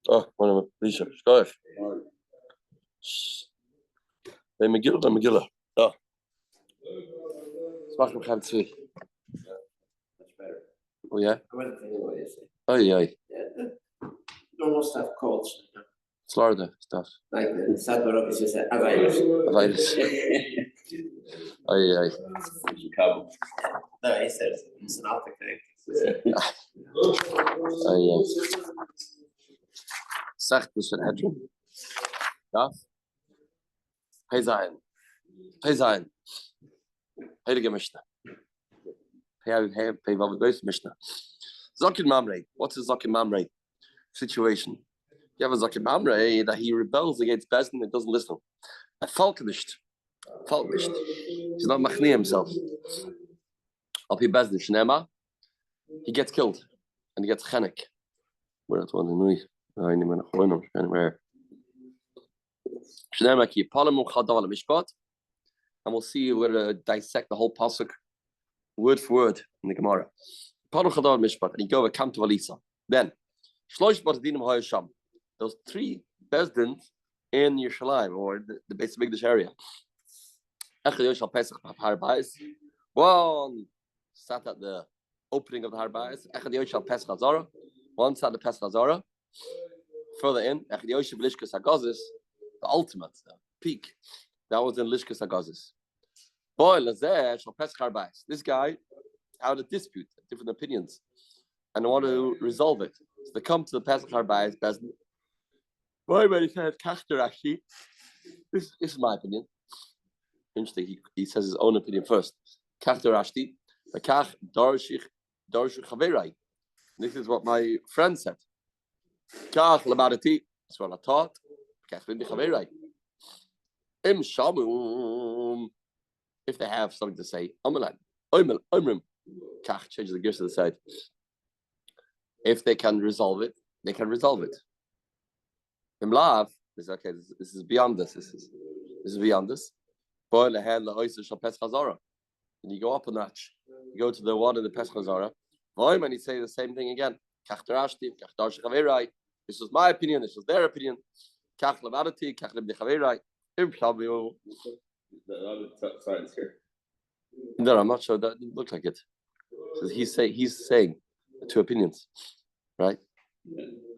Oh, one Lisa. Go ahead. They Megillah. Oh. Smash me hand three. Much better. Oh yeah. I went anyway. Oh yeah. Normal stuff, colds. Florida stuff. Like the South Baroque is just a virus. A virus. Oh yeah. No, he said it's an optic thing. Oh yeah. Sanhedrin Sanhedrin. Daf. Hey Zion. Heilige Mishnah. Hey Beis Mishnah. Zakin Mamre. What's a Zakin Mamre situation? You have a Zakin Mamre that he rebels against Beis and doesn't listen. A Falknisht. He's not machni himself. Al pi Beis Shnema. He gets killed and he gets chenek. We're not one in anywhere. Shnema ki palamu chadav mishpat. And we'll see we're going to dissect the whole pasuk word for word in the Gemara. Palamu chadav mishpat. And you go and come to Alisa. Then Shlosh Bardinim Hayasham. Those three Bezdins in Yerushalayim or the Beis Mikdash area. Echad Yoshal Pesach Har Beis. One sat at the opening of the Har Beis. Echad Yoshal Pesach Hazara. One sat at the Pesach Hazara. Further in, Echad Yoshal Lishkas Hagazis, the ultimate, the peak. That was in Lishkas Hagazis. Boy, Lazeh Shal Pesach Har Beis. This guy had a dispute, different opinions, and they want to resolve it. So they come to the Pesach Har Beis Bezdin. Boy, when he says Kachter Ashi, this is my opinion. Interesting, he says his own opinion first. Kachter Ashti, the Kach Darshich Chaverai. This is what my friend said. Kach Labarati, that's what I taught. Kach Bindi Chaverai. Im Shamum. If they have something to say, Amalan. Omrim. Kach, change the gears to the side. If they can resolve it, they can resolve it. Imlav is okay. This is beyond this. This is beyond this. And you go up a notch. You go to the one in the Pesach Hazara. And you say the same thing again. This was my opinion. This was their opinion. No, I'm not sure. That didn't look like it. So he's saying two opinions, right?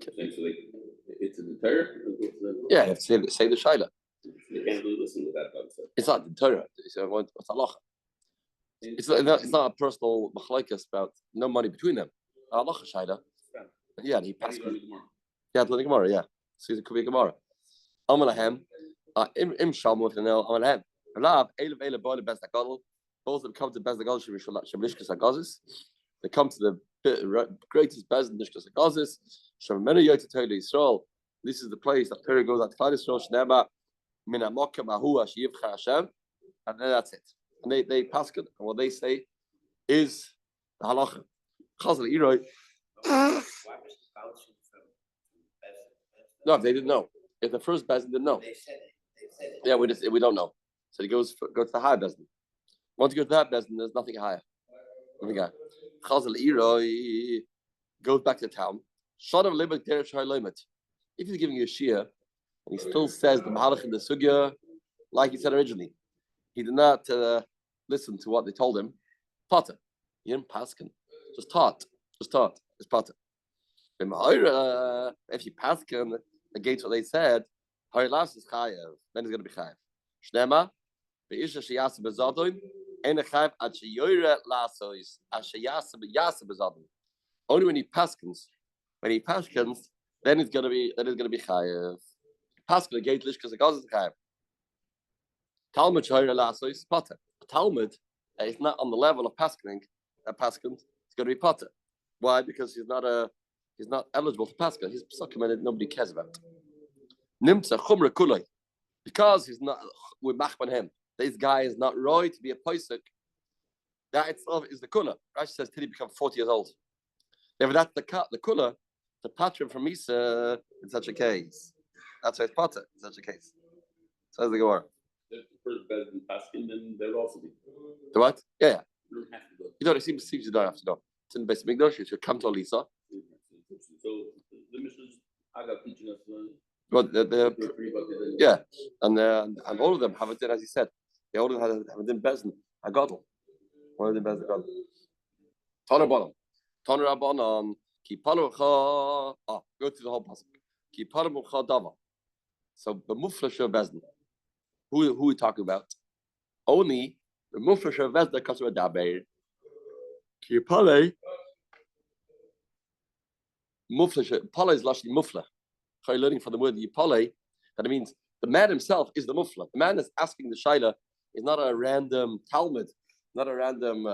Essentially, it's in the Torah. Yeah, you have to say the Shaila. You can't really listen to that concept. It's not the Torah. It's halacha. It's not a personal machlokes about no money between them. Halacha Shaila. Yeah, and he passed. Yeah, to the Gemara. Yeah, so it could be a Gemara. Amalahem, im shamu if they know Amalahem. Alav ele boy the best gadol. Both of them come to Beis Gadol Shamlishkas Hagazis. They come to the greatest Beis Nishkas Hagazis. Shamenu Yot Torah Yisrael. This is the place that Torah goes out to Klal Yisrael. Shneba min hamokem ahu ashiyivcha Hashem, and then that's it. And they pass it, and what they say is the halacha. Chazal Iroi. No, they didn't know. If the first Beis didn't know, They said it. yeah, we don't know. So he goes to the high Beis. Once you go to that Beis, there's nothing higher. Nothing higher. Chazal Iroi goes back to town. Shadav limit derech limit. If he's giving you a shia, and he still says the mahalach in the sugya, like he said originally, he did not listen to what they told him. Potter, he didn't paskin, just taught. It's potter. If you paskin against what they said, harilas is chayev, then he's going to be chayev. Shnema, be'isha sheyasa bezadoim, ein chayev ad sheyoyre lasois, ad sheyasa bezadoim. Only when he paskins, then it's going to be chayev. Paskin against lishkas agazis chayev. Talmud shayre lasois potter. Talmud is not on the level of paskining. Paskins, it's going to be potter. Why? Because he's not eligible for paskin. He's psukim that nobody cares about. Nimtza chumra kulay, because he's not. We machman him. This guy is not right to be a posuk. That itself is the kula. Rashi says till he becomes 40 years old. If that's the kula, the patron from Misa in such a case. That's why it's potter in such a case. Says the Gemara. If the first Beis in paskin, then there will also be. The what? Yeah. You don't have to go. You don't. It seems you don't have to go. It's in the Beis Mikdash. You should come to Alisa. I got teaching us. But yeah, and all of them have it in, as he said, they all have it in Bezin, a Gadol. One of the Bezin Gadol. Tanur Banan. Tanur Rabbanan. Ki Palucha. Go to the whole passage. Ki Palucha Dava. So the Muflasha Bezin. Who are we talking about? Only the Muflasha Bezin comes with Daber. Ki Pale. Muflasha. Pale is lashli Mufla. You're learning from the word Yipale, that it means the man himself is the mufla. The man that's asking the shaila is not a random Talmud, not a random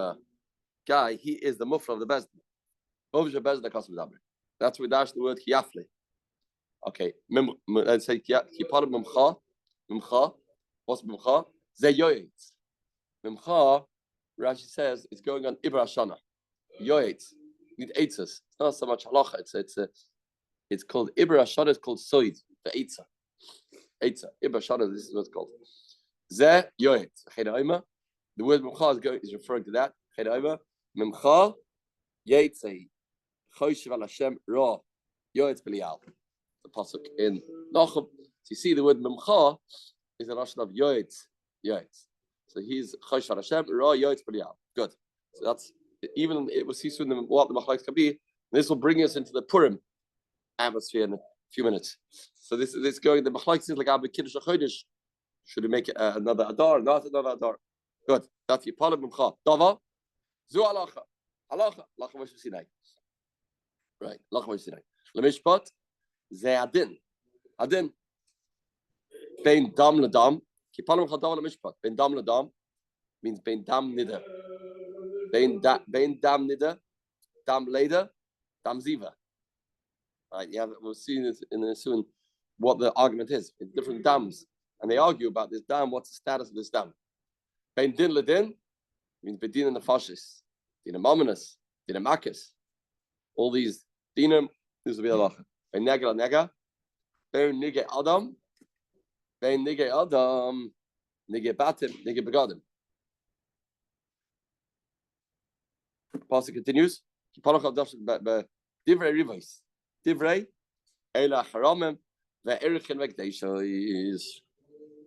guy. He is the mufla of the bezdin. That's where we dash the word kiyafle. Okay, let's say kipar mimcha. Mimcha. What's mimcha? Zeyoyet. Mimcha. Rashi says it's going on Ibra Shana. Yoyet. Need eitzes. It's not so much halacha. It's called Ibra Shana. It's called Soid, the Eitza. Eitza. Ibra Shana, this is what it's called. Ze Yoet. The word Mimcha is referring to that. Mimcha Yetzei. Choshev al Hashem Ra. Yoet Belial. The pasuk in Nachum. So you see the word Mimcha is a Lashon of Yoet. Yoet. So he's Choshev al Hashem Ra Yoet Belial. Good. So that's even we'll see soon what the Machlokes can be. This will bring us into the Purim atmosphere in a few minutes. So this going the machlokes is like Abba Kiddush HaChodesh. Should we make it another Adar? Not another Adar. Good. That's the Yipalim Mimcha. Dava. Zu halacha. Halacha. Halacha Moshe Sinai. Right. Halacha Moshe Sinai. Lemishpat. Ze adin. Adin. Bein dam ledam. Yipalim Mimcha dava lemishpat. Bein dam ledam means bein dam nida. Bein dam nida. Dam leda. Dam ziva. Right, yeah, we'll see this in soon what the argument is. It's different dams, and they argue about this dam. What's the status of this dam? Bein din ledin means bedin and the fascists, dinam ominous, dinam makis. All these dinam. This will be halacha. Bein nega nega, bein nige adam, nige batim, nige begadim. Pasuk continues. Divrei rivos. Divrei Ela Haramim ve'erichin v'kdeishos.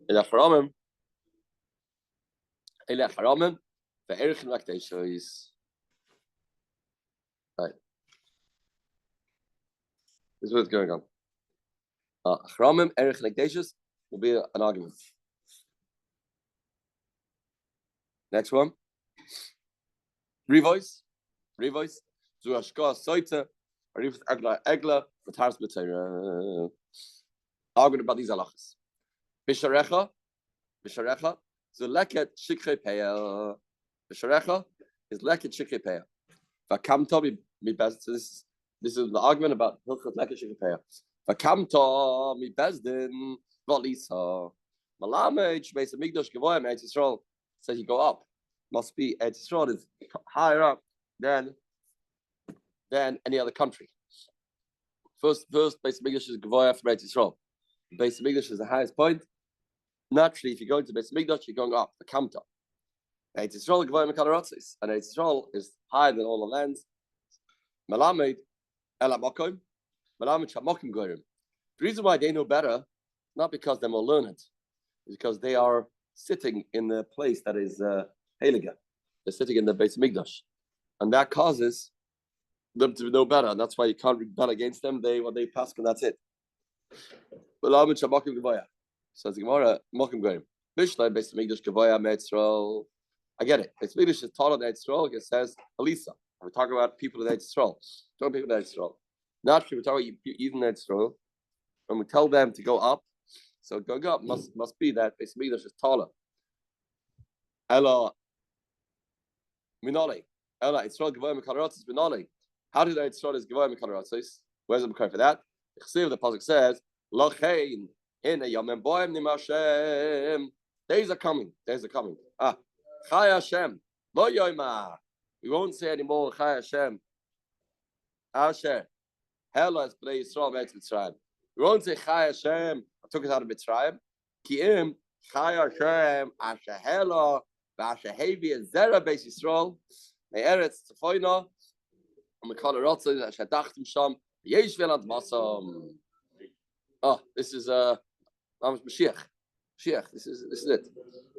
Ela Haramim ve'erichin v'kdeishos. Right. This is what's going on. Haramim erichin v'kdeishos will be an argument. Next one. Revoice. Zu hashka soita. Arif egla v'tars b'tzayra. Arguing about these halachas. Bisharecha, so leket shikrei peya. Bisharecha is leket shikrei peya. V'kamta mi bezdin. So this is the argument about hilchot leket shikrei peya. V'kamta mi bezdin v'alisa. Malamed Beis Hamikdash Gavoyim Eretz Yisrael says you go up. Must be Eretz Yisrael is higher up than any other country. First, Beis Hamikdash is Gavoy after Eretz Yisrael. Beis Hamikdash is the highest point. Naturally, if you go into Beis Hamikdash, you're going up the Kamta. Eretz Yisrael Gavoy Mekalarotzis, and Eretz Yisrael is higher than all the lands. Malamed Ela Mokim, Malamed Shamokim Goyim. The reason why they know better, not because they're more learned, is because they are sitting in the place that is Heilige. They're sitting in the Beis Hamikdash, and that causes them to know better, and that's why you can't rebel against them. What they pass, and that's it. Says the Gemara, Mokim Goyim. Mishlei Beis Hamikdash Gavoya Me'Yisrael. I get it. Beis Hamikdash is taller than Yisrael. It says Elisa. We're talking about people in Yisrael. Talking people in Yisrael. Naturally, we're talking about even in Yisrael. When we tell them to go up, so going up must be that Beis Hamikdash is taller. Ella Minoli. Ella Yisrael Gavoya Me'Karatzis Minoli. How did Yisrael is Gavoya Me'Karatzis? Where's the Makar for that? The pasuk says, "Lochein in a yomem boim nimashem." Days are coming. Chai Hashem, lo yoyma. We won't say anymore Chai Hashem. Asher, Hela is Bnei Yisrael Me'Eretz Mitzrayim. We won't say Chai Hashem. I took it out of Mitzrayim. Ki'im Chai Hashem Asher Hela v'Asher Hevi and Zera Beis Yisrael Me'Eretz Tzefoina. And we call it Rotzah Asher Dachtim Sham Yesh Ve'Lad Masam. Oh, this is Mashiach. Mashiach. This is it.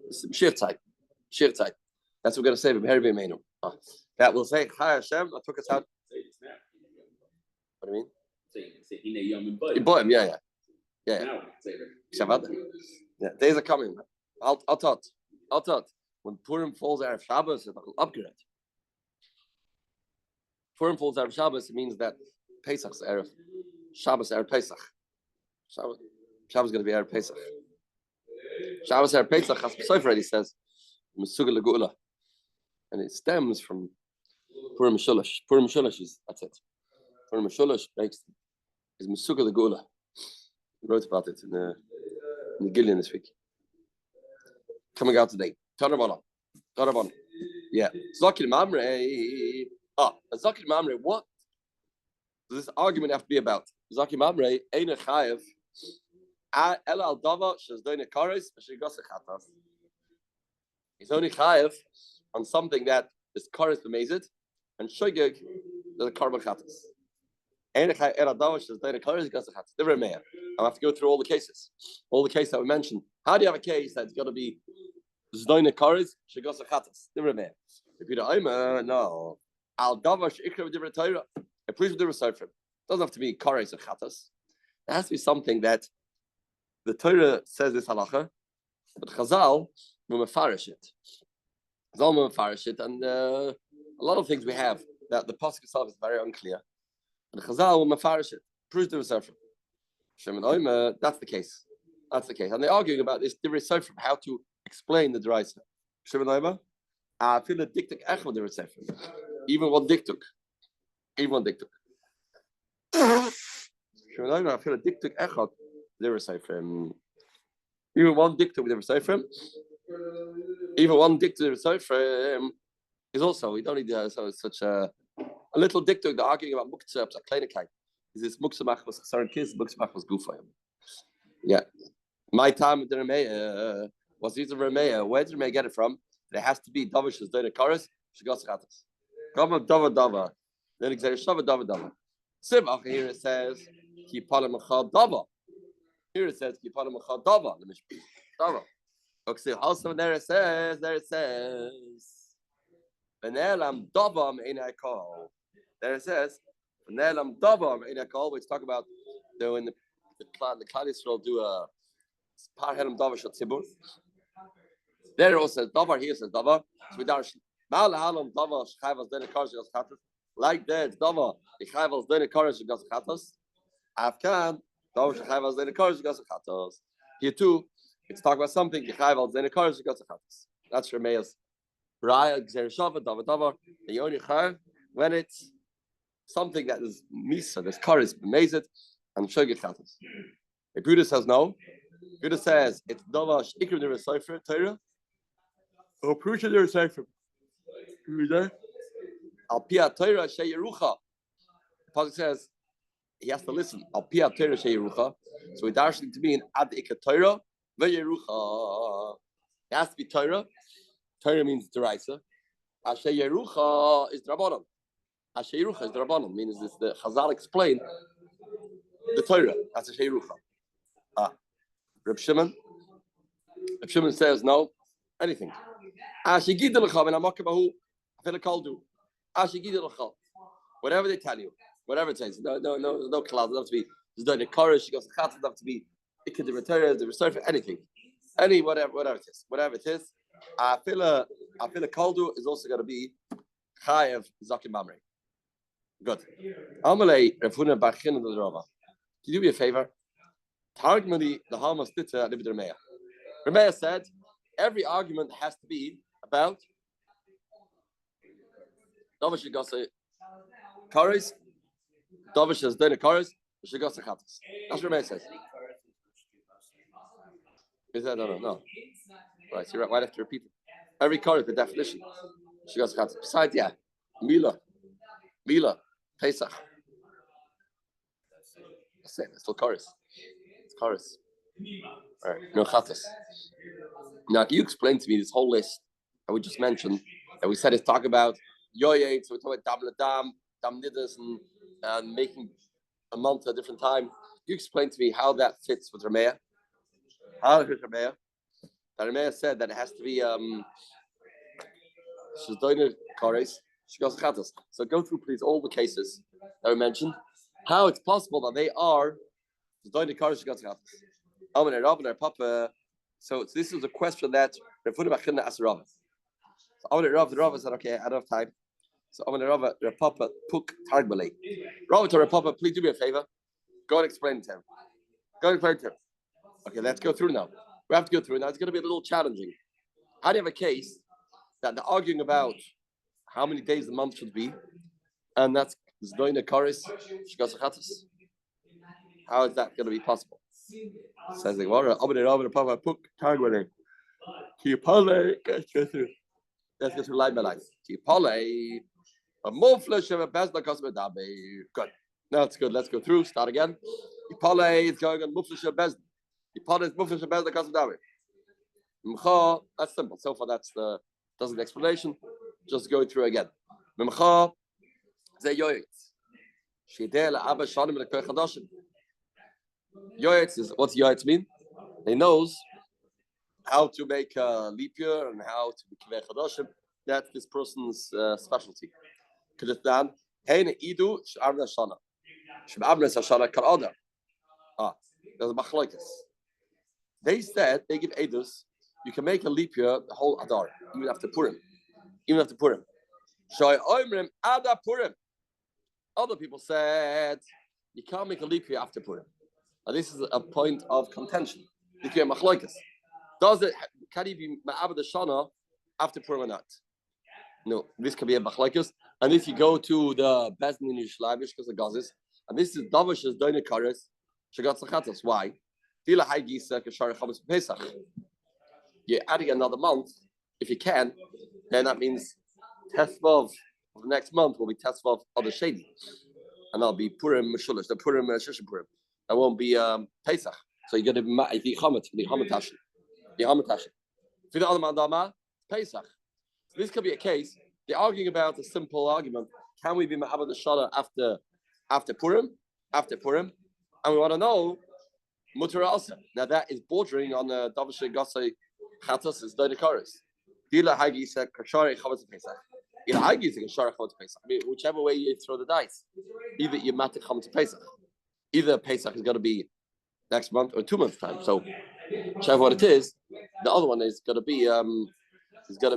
This is Mashiach type. Mashiach type. That's what we're going to say. That will say, Hi Hashem, I took us out. What do you mean? Say Hine Yomi Beis. Iboim, yeah. Now, Yeah, days are coming. I'll thought. When Purim falls out of Shabbos, it's an upgrade. Purim falls out of Shabbos, it means that Pesach's Erev. Shabbos Erev Pesach. Shabbos is going to be Erev Pesach. Shabbos Erev Pesach, as Pesach already says, Mesuga Legula. And it stems from Purim Shulash. Purim Shulash that's it. Purim Shulash is Mesuga Legula. We wrote about it in the Gillian this week. Coming out today. Tarabana. Yeah. Zakir Mamre. Zakir Mamre, what does this argument have to be about? Zakir Mamre, Eina Chayev, El Al Dava, Shazdoina Kares, Shigosa Chatas. He's only Chayev on something that is Kares Bemezid, and Shogeg, the Karban Chatas. Eina Chayev, El Al Dava, Shazdoina Kares, Shigosa Chatas. Never Meir. I'll have to go through all the cases that we mentioned. How do you have a case that's going to be Zdoina Kares, Shigosa Chatas? Never Meir. If you don't, no. Al Davash Ikra different Torah. A priest with different Sefer. Doesn't have to be Kares or Chatas. It has to be something that the Torah says this halacha, but Chazal will mefarish it. Chazal will mefarish it, and a lot of things we have that the pasuk itself is very unclear. And Chazal will mefarish it. Priest different Sefer. That's the case. And they're arguing about this different Sefer, how to explain the Deraisa. Shimon Oimer. I feel a diktuk echad different Sefer. Even one diktuk. I feel a diktuk echad there is Sefer. Even one diktuk there is Sefer. Even one diktuk there is Sefer is also, we don't need such a little diktuk. They're arguing about muktzah, kleinigkeit. Is this muktzah was chasaron kis, muktzah was gufayim? Yeah. My time with the Remeah was these Remeah. Where did Remeah get it from? There has to be Davish as Doina Kares, Shigos Chatas. Come on, Dava. Then exactly Dava. Simach here it says Kipala Machal Dava. Here it says Kipala Machal Dava. The Mishpah Dava. Okay, also there it says Benelam Davam Einai Kol. There it says Benelam Davam Einai Kol, which talk about when the Klal Yisrael do a Par Helam Davar Shot Tzibur. There it also says Davar. Here says Davar. So we darshan Mal Halam Davar Shchayvas Dene Karas Shigos Chatas. Like that Davar Shchayvas Dene Karas Shigos Chatas. Afkan Davar Shchayvas Dene Karas Shigos Chatas. Here too, it's talking about something Shchayvas Dene Karas Shigos Chatas. That's Remeah's Raya Zera Shava Davar. The only Chayev when it's something that is Misa, there's Karas Bemezid and Shogeg Chatas. If Buddha says no, Buddha says it's Davar Shikrim Nir Sefer Torah. Oh, Purusha there is Sefer. Al Pia Torah Shei Yerucha. The pasuk says he has to listen. Al Pia Torah Shei Yerucha. So we darshan to be in Ad Ika Torah Ve Yerucha. It has to be Torah. Torah means Deraisa. Shei Yerucha is Drabanan. Shei Yerucha is Drabanan. Means this the Chazal explained the Torah. That's a Shei Yerucha. Reb Shimon says no. Anything. Whatever they tell you, whatever it says, no cloud. It doesn't have to be. There's no courage. She goes to chat. It doesn't have to be. It could be the reserve anything, whatever it is. I feel a kaldu is also going to be chayev zakim mamre. Good. Amalei Rafuna Bachin the Rava. Can you do me a favor? Targmani the Hamas Tita Libid Remeah. Remeah said every argument has to be about Davish Shigasa Kares, Davish has done a Kares, Shigasa Chatas. That's what Remeah says. Is that no? Right, so you're right. Why do I have to repeat it? Every Kares, the definition. Shigasa Chatas. Besides, yeah, Mila, Pesach. That's it. It's still Kares. It's Kares. All right, no Chatas. Now, can you explain to me this whole list that we just mentioned, that we said is talk about Yoye, so we talk about Dam Ladam, Dam Nidas, and making a month at a different time. you explain to me how that fits with Ramea? How does Ramea? That Ramea said that it has to be she's doing it Kores, she goes Chatas. So go through please all the cases that we mentioned. How it's possible that they are doing the Kores, she goes Chatas. Papa. So this is a question that Refudim Achina asked Rav. So the Rav said, okay, I don't have time. So Rav Papa Puk Targbale. Rav to Papa, please do me a favor. Go and explain to him. Okay, let's go through now. We have to go through now. It's going to be a little challenging. How do you have a case that they're arguing about how many days the month should be, and that's doing the Karis Shikasachatas? How is that going to be possible? Says the water. Papa Puk Targbale. Let's go through line by line. A more flesh of a best like good. No, it's good. Let's go through. Start again. Ipale is going on muflish of best. Ipale is muflish of best like that's simple. So far, that's the doesn't explanation. Just going through again. Mimcha ze yoyetz. Shidel abba shanim lekay chadashim. Yoyetz is what's yoyetz mean? He knows how to make a leap year and how to be kivei chadashim. That's this person's specialty. Kedetdan heine idu sharna shana. Shemabnes hashana kal Adar. There's a machlokes. They said they give edus. You can make a leap year the whole Adar, even after Purim. Shai oimrim Adar Purim. Other people said you can't make a leap year after Purim. And this is a point of contention. Does it? Can he be ma'abed shana after Purim or not? No, this can be a machlokes. And if you go to the Beis in Yerushalayim, because of Gazis, and this is Davash's doine kares, shagat sachatas. Why? Tila haygisa kashar chametz pesach. You're adding another month, if you can, then that means Tesvav of the next month will be Tesvav of the Shady. And that'll be Purim Meshulish, the Purim Shishim Purim. That won't be Pesach. So you're going to be the Hamatash. For the other Mandama, Pesach. So this could be a case. They're arguing about a simple argument. Can we be Ma'abad the Shana after Purim? And we want to know Mutar also. Now that is bordering on the Davashe Gasai Chatas is Doine Karis. Dila Hagi said Kashari Chametz Pesach. Ila Hagi is Kashari Chametz Pesach. I mean, whichever way you throw the dice, either you matter Chametz Pesach, either Pesach is going to be next month or 2 months time. So whichever what it is, the other one is going to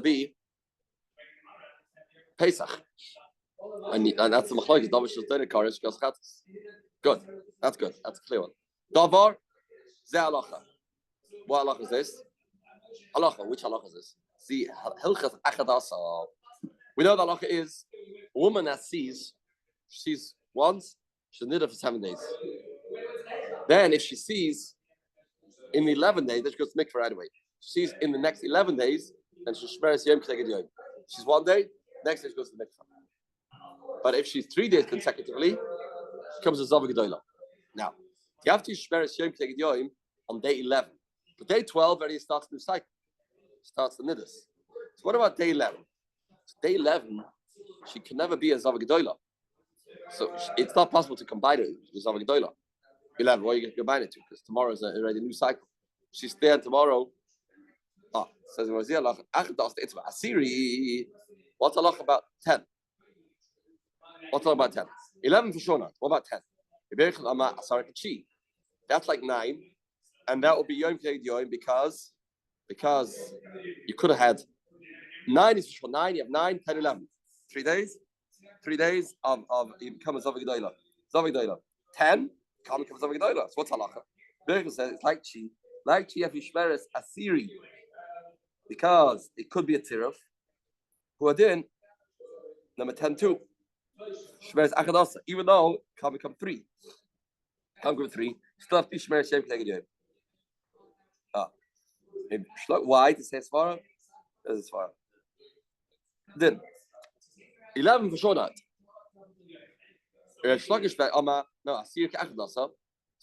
be Pesach, and that's the machlokes. Davar shel Doine Karis Gas Chatas. Good, that's good. That's a clear one. Davar ze halacha. What halacha is this? Halacha, which halacha is this? See, hilchas achadasa. We know the halacha is a woman that sees once, she'll nida for 7 days. Then, if she sees in the 11 days, then she goes to mikvah right away. She sees in the next 11 days, then she shmeres yom k'neged yom. She's 1 day, next day she goes to mikvah. But if she's 3 days consecutively, she comes to Zava Gedolah. Now, you have to shmeres yom k'neged yom on day 11. But day 12 already starts a new cycle. Starts the nidus. So what about day 11? So day 11, she can never be a Zava Gedolah. So it's not possible to combine it with Zava Gedolah. 11, what are you going to combine it to? Because tomorrow is already a new cycle. She's there tomorrow. Says Asiri. What's a lot about 10? What's a lot about 10? 11 for sure not. What about 10? That's like 9. And that will be Yom K'neged Yom because you could have had 9 is for 9. You have 9, 10, 11. 3 days. 3 days of you become a Zava Gedolah. 10 can't become a Zava Gedolah. So what's halacha? Bergen says it's like chi if you shmeres asiri because it could be a tiruf. Who are then number 10 too. Shmeres achadasa even though it can't become 3. Can't go 3. Still have to shmeres Yom K'neged Yom. Why? To say Svara? This is Svara. Then 11 for sure not. No, Asir Ka'achdasa. So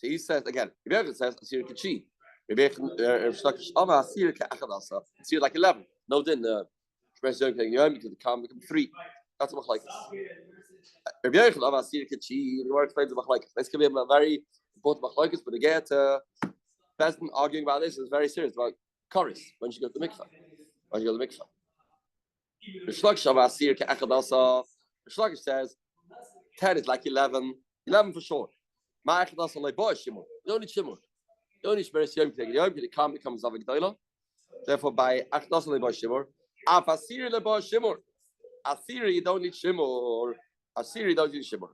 he says again, Rebbe says Asir Kachi. Rebbe Shlokish Asir Ka'achdasa. Asir like 11. No, then Shmeres Yom K'neged Yom because it can't become 3. That's a machlekes. Rabbi Yochanan of Asir Kachi, the word explains the machlekes. This could be a very important machlekes, but again, person arguing about this is very serious about chorus when she goes to the mikvah. When she goes to the mikvah. The Shlokish of Asir Ka'echad also. The Shlokish says 10 is like 11. 11 for sure. Ma'echad also like boy shimur. You don't need shimur. You don't need shmeres yom k'teged yom. It can't become zavik doila. Therefore, by echad also like boy shimur. Af Asir le boy shimur. Asir you don't need shimur. Asir you don't need shimur.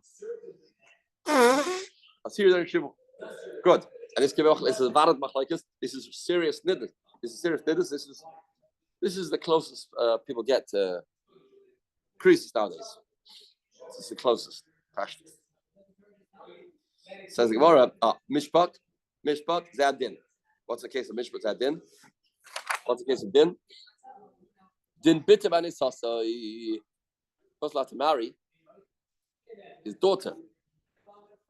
Asir you don't need shimur. Good. And this is a valid machlekes. This is serious nidus. This is serious nidus. This is the closest people get to creases nowadays. This is the closest. Says the Gemara, mishpat, zadin. What's the case of mishpat zadin? What's the case of din? Din bitam anisasa. First allowed to marry his daughter.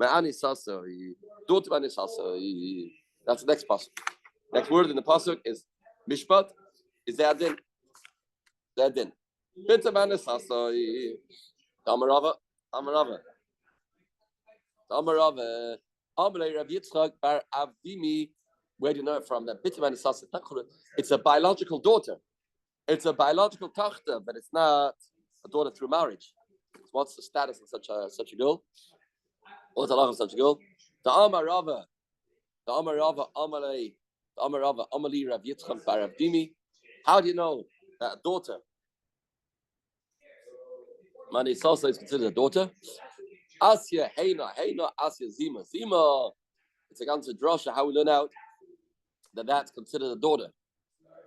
Anisasa, daughter anisasa. That's the next pasuk. Next word in the pasuk is mishpat. Is zadin. Zadin. Bitam anisasa. Amarava. Amarava, Amalei Rav Yitzchak bar Avdimi. Where do you know it from? That it's a biological daughter. It's a biological tachta, but it's not a daughter through marriage. What's the status of such a girl? What's the law of such a girl? The Amarava, Amalei Rav Yitzchak bar Avdimi. How do you know that a daughter? Mani Salsa is considered a daughter. Asya, Heina, Asya, Zima. It's a ganze drasha how we learn out that that's considered a daughter.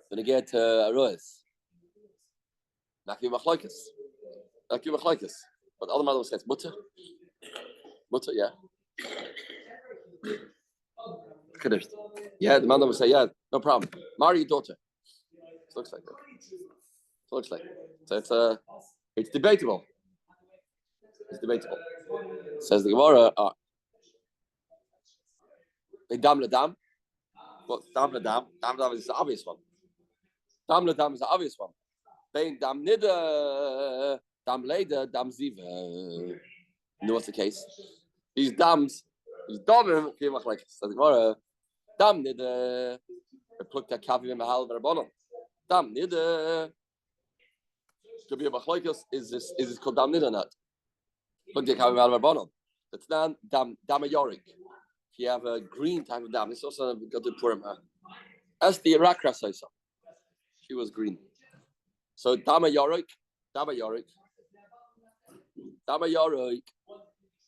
Then you get Arois. Naki Machlaikis. But the other mother says mutter. Mutter, yeah. Finished. Yeah, the mother will say, yeah, no problem. Marry your daughter. It looks like that. So it's debatable. It's debatable. Says the Gemara, dam ledam. Well, dam ledam is the obvious one. Dam ledam is the obvious one. Bein dam nida, dam leda, dam ziva. You know what's the case? These dams, these domim, says the Gemara, dam nida, plucked a kavim mahal verabonam. Dam nida. Could be a machlokes. Is this called dam nida or not? Look at how we have it's not dam yorik. If you have a green type of dam, it's also got to Purim. As the Irakra says so. She was green. So dam yorik.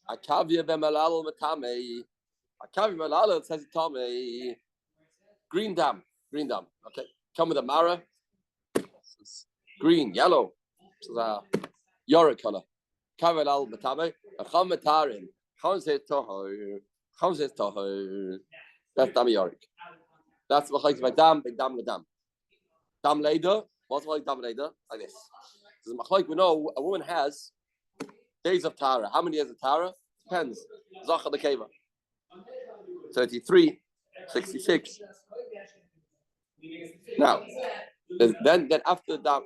Akavia b'melal matame. Akavia b'melal it says tame. Green dam. Okay. Come with a mara. Green, yellow. So yorik color. Kavel al matame, a cham matarin, cham says tohor. That's dam yorik. That's what like by dam, big dam ledam. Dam leder, what's like dam leder? Like this. Because we know a woman has days of Tara. How many days of Tara? Depends. Zacha the Keva. 33, 66. Now, then after dam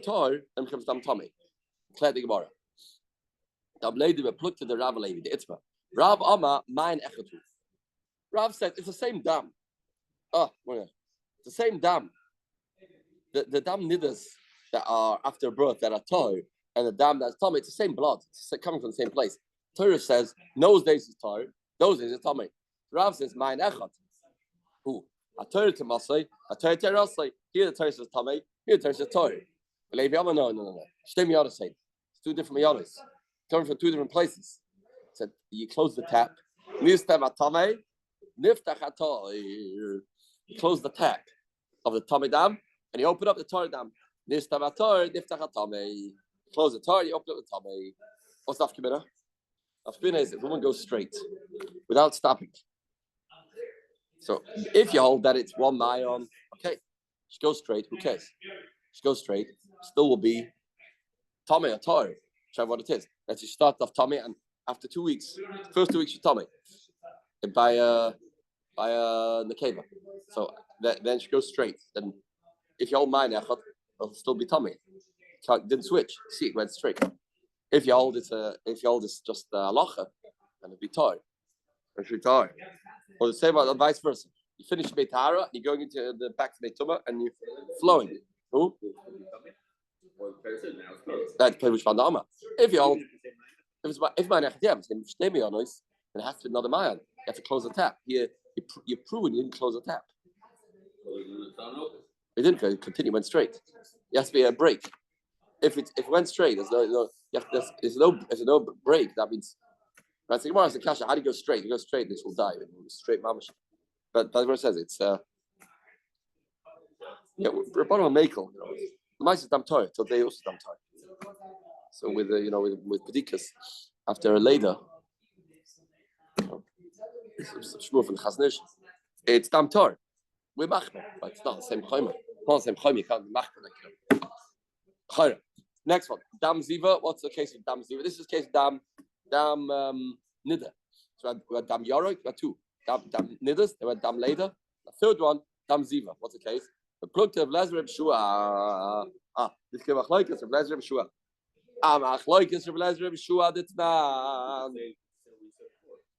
tor, then comes dam tummy. Clear the Gemara. Dam lady plucked to the Rav Levi, the Itzma. Rav Amma, mine echatu. Rav said it's the same dam. It's the same dam. The dam nidas that are after birth that are tor, and the dam that's tummy, it's the same blood. It's coming from the same place. Torah says those days is tor, those days is tummy. Rav says mine echat. Who? A Torah to Masai, a Torah to Rasai. Here the Torah says tummy, here the Torah says tor. Levi Amma, no. Shtei miyada say. It's two different miyadas. Coming from two different places. Said you close the tap. You close the tap of the tummy dam and you open up the tor dam. Close the tor, you open up the tummy. What's the afkimina? Afkimina is if a woman goes straight without stopping. So if you hold that it's one mayon, okay, she goes straight. Who cares? She goes straight. Still will be tummy or tor, whichever what it is. That you start off tummy and after 2 weeks, first 2 weeks you tummy by Nekeva. So then she goes straight. Then if you hold mine, it'll still be tummy. didn't switch. See, it went straight. If you hold it's just halacha, then it'd be tar. It should be tar. Or the same about vice versa. You finish Beit Tahara, and you're going into the back to Beit Tumah, and you're flowing. Who? That depends which one the Amma. If you hold, if my name is then it has to be another man. You have to close the tap. You're proving you didn't close the tap. It didn't go. Continue. Went straight. It has to be a break. If it went straight, there's no break. That means. Right, so Gemara says, "Kasha, how do you go straight? You go straight, this will die. Straight mamash." But that's what it says. It's Rabbanon Mekel. The mice is dam Torah till they also dam Torah. So with with Bedikas after a later, Shmuel from Chaznish, it's dam Torah. We're machmer, but it's not the same chayma. Not the same chayma. You can't be machmer like chayra. Next one, dam ziva. What's the case of dam ziva? This is the case of dam nida. So we had dam yorok. We had two dam nidas. They were dam later. The third one, dam ziva. What's the case? The plukta of Lazarus Shua. This came achloikas of Lazarus Shua. Achloikas of Lazarus Shua. That's not.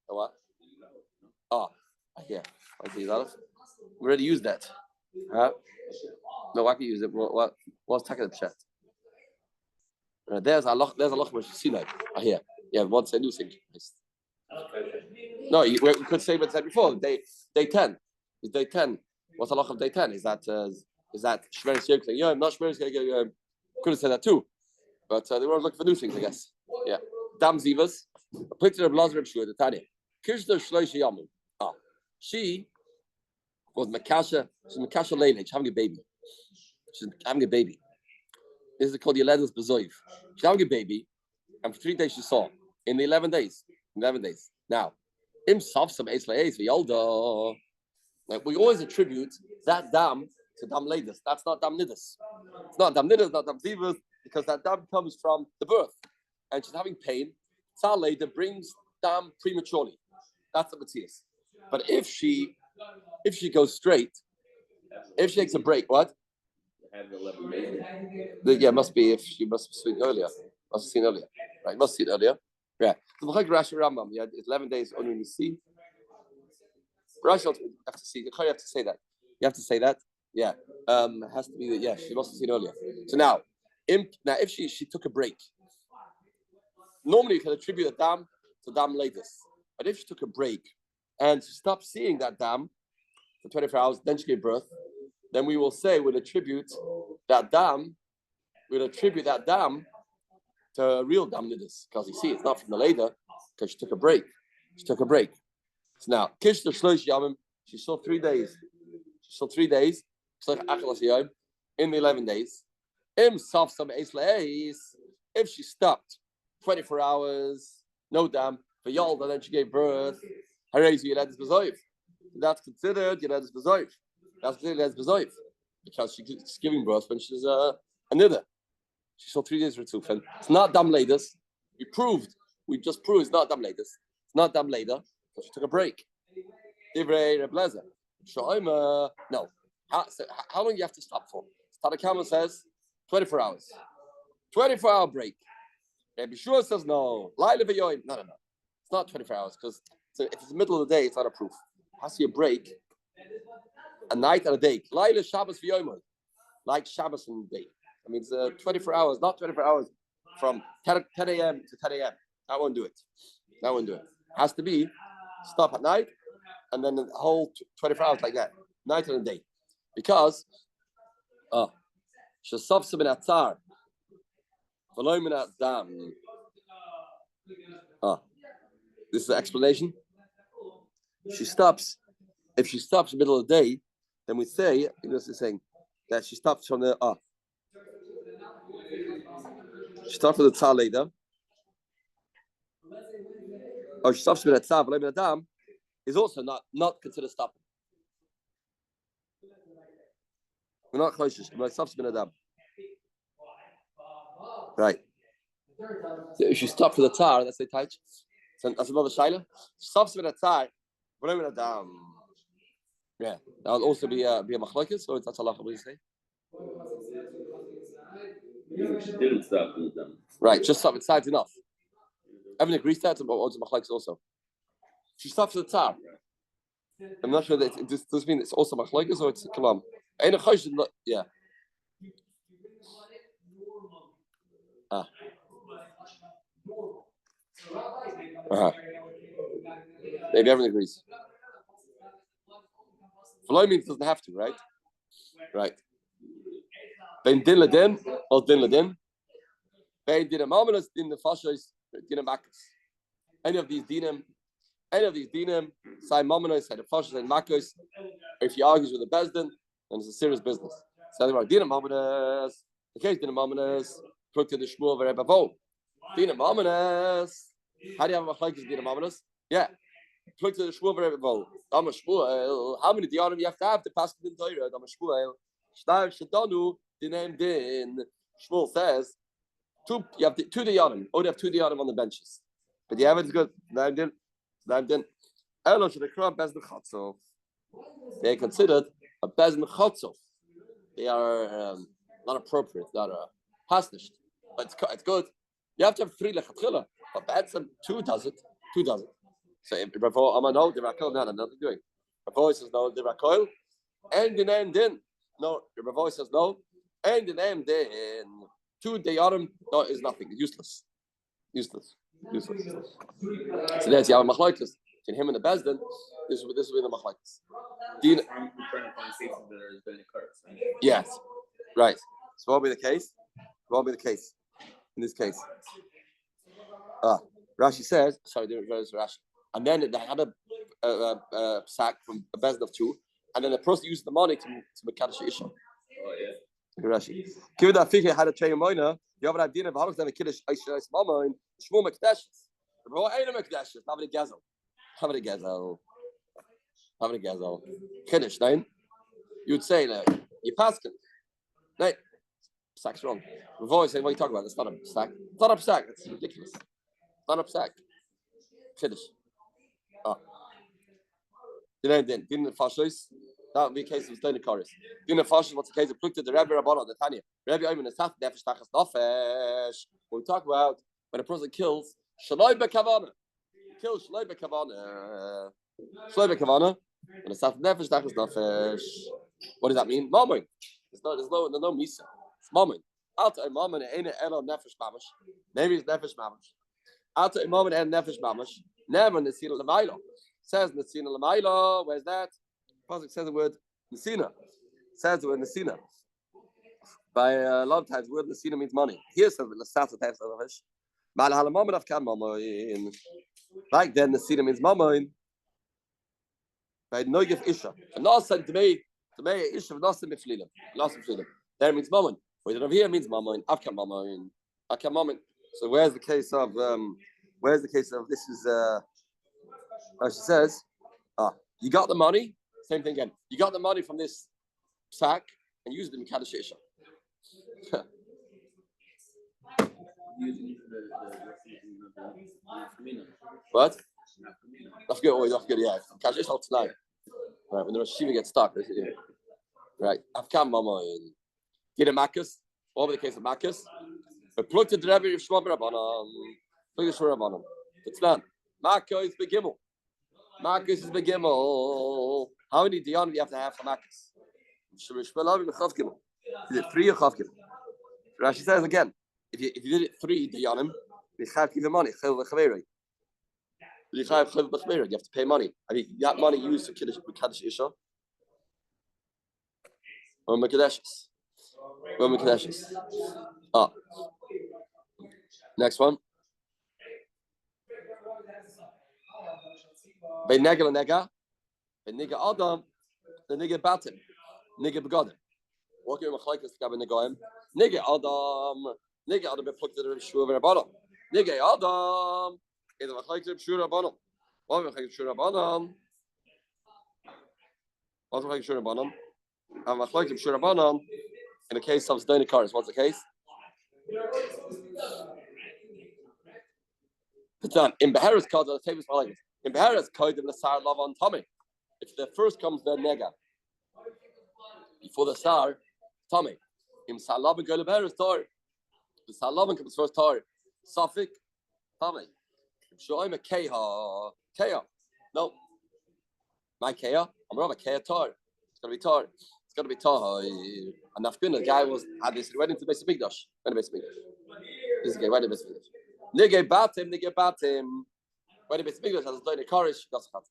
What? Yeah. I see that. We already used that. No, I can use it. What's taking the chat? There's a loch which Sinai. Here. Yeah, what's a new thing? No, we could say what I said before. Day 10. Is day 10. What's the loch of day 10? Is that Shmeres Yom? Yeah, I'm not Shmeres Yom. Could have said that too. But they were looking for new things, I guess. Yeah. Dam Zivas. A picture of Lazarus Shua, the Tanya. Kirshner Shloisha Yamim. She was Makasha. She's Makasha Leileh. She's having a baby. This is called Yeledus Bezoiv. She's having a baby, and for 3 days she saw. In the 11 days. Now, Im Safsam Eis Leis V'Yolda. Like we always attribute that dam to dam leidus. That's not dam nidus. It's not dam nidus, not dam zivus, because that dam comes from the birth, and she's having pain. Tzal later brings dam prematurely. That's the Matthias. But if she goes straight, if she takes a break, what? Yeah, must be if she must have seen earlier. Must have seen earlier, right? Must have seen earlier. Yeah. The Rashi Rambam. Yeah, 11 days only in the sea. Rashi have to see. You have to say that. You have to say that. Yeah. Has to be that. Yeah, she must have seen earlier. So now if she took a break, normally you can attribute a dam to dam latest. But if she took a break and she stopped seeing that dam for 24 hours, then she gave birth, then we will say we'll attribute that dam to a real dam nidus. Because you see, it's not from the later, because she took a break. So now, Kishta Shloish Yamim, she saw 3 days. In the 11 days. If she stopped 24 hours, no dam, for Yalda, then she gave birth. That's considered Yeledus Bezoiv. Because she's giving birth when she's a nidda. She saw 3 days Ritzufen. It's not dam ladus. We just proved it's not dam ladus. It's not dam later. So she took a break. Divrei Reb Lezer. No. How long do you have to stop for? Tanakama says 24 hours. 24-hour break. Rabbi Shua says no. Laila v'yoim. No. It's not 24 hours because if it's the middle of the day, it's not a proof. It has to be a break. A night and a day. Laila Shabbos v'yoim. Like Shabbos and the day. I mean, it's 24 hours, not 24 hours from 10 a.m. to 10 a.m. That won't do it. It has to be stop at night and then the whole 24 hours like that. Night and a day. Because this is the explanation. She stops. If she stops in the middle of the day, then we say, I think this is saying that she stops from the she stops with the tzar later. Or she stops with the tzar, but Adam is also not considered stopping. We're not cautious, but stops with Adam. Right. So if she stops with the tzar, that's the touch. So that's another shaila. Stops with the tzar, but Adam. Yeah, that'll also be a machlokes, or that's Allah. What do you say? She didn't stop with them. Right, just stop. It's sides enough. Everyone agrees that it's machlokes also. She stops at the top. I'm not sure that does this mean it's also machlokes or it's kalam. Ain't a chosh. Yeah. Maybe everyone agrees. Flow means it doesn't have to, right? Right. Ben din ladin or din ladin. Ben din amamelas din the fashos din makas. Any of these dinim, say mamanos, say the fashos and makos. If he argues with the bezdin, then it's a serious business. So anyway, din amamelas. The case din amamelas. Put to the shmuel very bavo. Din amamelas. How do you have a machlokes din amamelas? Yeah. Put to the shmuel very bavo. I'm a shmuel. How many diarim you have to pass the Torah? I'm a shmuel. Shtar shadanu. The name din Shmuel says you have two diyanim. Only have two diyanim on the benches, but the evidence is good. Name din. Elo should the crowd bezn chatzov. They are considered a bezn chatzov. They are not appropriate. Not hasnish. But it's good. You have to have three lechatchila. But Batson two does it. So before I'm no, the rakol no, nothing doing. Before says no, the rakol, and the name din. No, the voice says no. And the name then two dayarim no is nothing. Useless. So that's Yahweh machlokes. In him and the bezdin, this will be the machlokes. I'm trying to find cases that there's been occurred. Yes, right. So what will be the case? In this case? Rashi says. Sorry, there's Rashi. And then they had a sack from a bezdin of two, and then the person used the money to mekadosh isha. Oh yeah. Rashi. Give that figure had a train moina. You have an idea of how to kiddush ish mama in shmul mekdeshes. Bro, ain't a mekdeshes. Have a gezel. Kiddush, nine. You'd say that you pass it. Right. Sack's wrong. We've always said, what are you talking about? It's not a sack. It's not a sack. It's ridiculous. It's not a sack. Kiddush. Didn't the fashos. That would be a case of stone chorus. In the fashion, what's the case of looked at the Rebbe Rabbanah, the Tanya. Rebbe Omen is not nefesh tachas nefesh. When we talk about when a person kills, shaloi bekavana. Kills shaloi bekavana. And it's not nefesh tachas nefesh. What does that mean? Mammon. There's no misa. It's mammon. Alta mammon ain't elo nefesh mamash. Maybe it's nefesh mamash. Alta mammon and nefesh mamash. Never nesina lemailo. Says nesina lemailo. Where's that? Pasuk says the word Nesina. Says the word Nesina. By a lot of times, the word Nesina means money. Here says the Lasasa types of fish. Like then, Nesina means Mamoin. By Noigif Isha. And Nasan to me Isha Nasan Miflilim. There means Mamoin. Where over here means Mamoin. Afka Mamoin. So where's the case of this is she says, you got the money. Same thing again. You got the money from this sack and used it in Kaddish Isha. What? That's good. Yeah. Kaddish Isha tonight. Right. When the Rosh Hashiva gets stuck. Right. Afkam Mama in get a Makkos. What was the case of Makkos? But plugged to the Rebbe of Shmuel Rabbanan. Plug the Shmuel Rabbanan. It's done. Makkos begimel. Makkos is begimel. How many diyanim do you have to have for Makkos? Is it 3 or chav gimel? Rashi says again, if you did it 3 diyanim, you have to give money. You have to pay money. I mean, that money used to Kaddish Isha or Mekadeshes. Next one. By nega nega. The nigga Adam, the nigga Batim, nigga Begadim. What can you make this guy Negaim? Nigga Adam be plucked to the Shiur Rabbanon. Nigga Adam is a Machlekes Shiur Rabbanon. What is Machlekes Shiur Rabbanon? And Machlekes Shiur Rabbanon in the case of Zdoni Karis. What's the case? In Behar's code, the table is like this. In Behar's code, the Sar love on Tommy. If the first comes the nega before the sar, Tommy, him salab and go to Beres tor. The Salaman comes first tar. Suffolk. Tame. Shoavei Keha. Keha. No. My Keha. I'm gonna have a Keha tar. It's gonna be tar. It's gonna be tar. And the guy had this wedding to Beis Medrash. When Beis Medrash. This is a guy wedding Beis Medrash. Nigga batim. When Beis Medrash has done a courage, that's cut.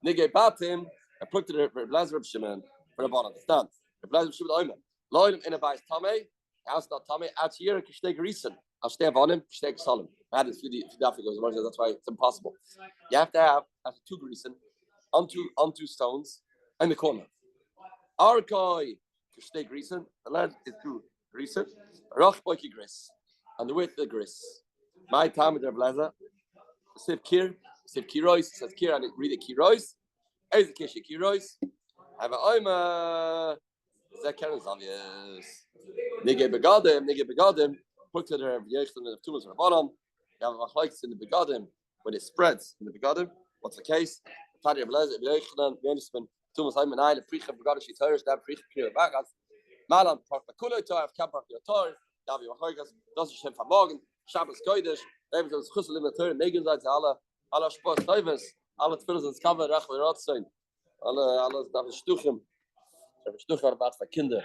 Nigga batim. I put it for Blazer of Shimon for the bottom. Stand. The Blazer of Shimon Omer. Loyim in a Beis Tame. House not Tame. At here, Kishteg Reason. I'll stay on him. Kishteg Solemn. I had this few Africans. That's why it's impossible. You have to have two greasing on two stones in the corner. Our guy Kishteg Reason. The length is two greasing. Roch Boiki Gris. And the width of the gris. My time with the Blazer. Siv Kirois. Says Kir and read the Kirois. Is the Kishi Kirois. Have a Oima. That kind of obvious. Nigga begadim. Put to the Yechten and the Tumas on the bottom. You have a machlokes in the begadim when it spreads in the begadim. What's the case? Tadi Blazer Yechten. Yenisman Tumas Hayman I the Pricha begadim she tires that Pricha Kir Bagas. Malam Park the Kulo Tar of Kamp of the Tar. Davi Machlokes. Das ist schon von morgen. Shabbos Kodesh. David das Chussel in der Tar. Negen seid alle Spaß Teufels. Alle Tfilis ins Cover Rach wir Rat sein. Alle darf Stuchem. Ich habe Stuchem about für Kinder.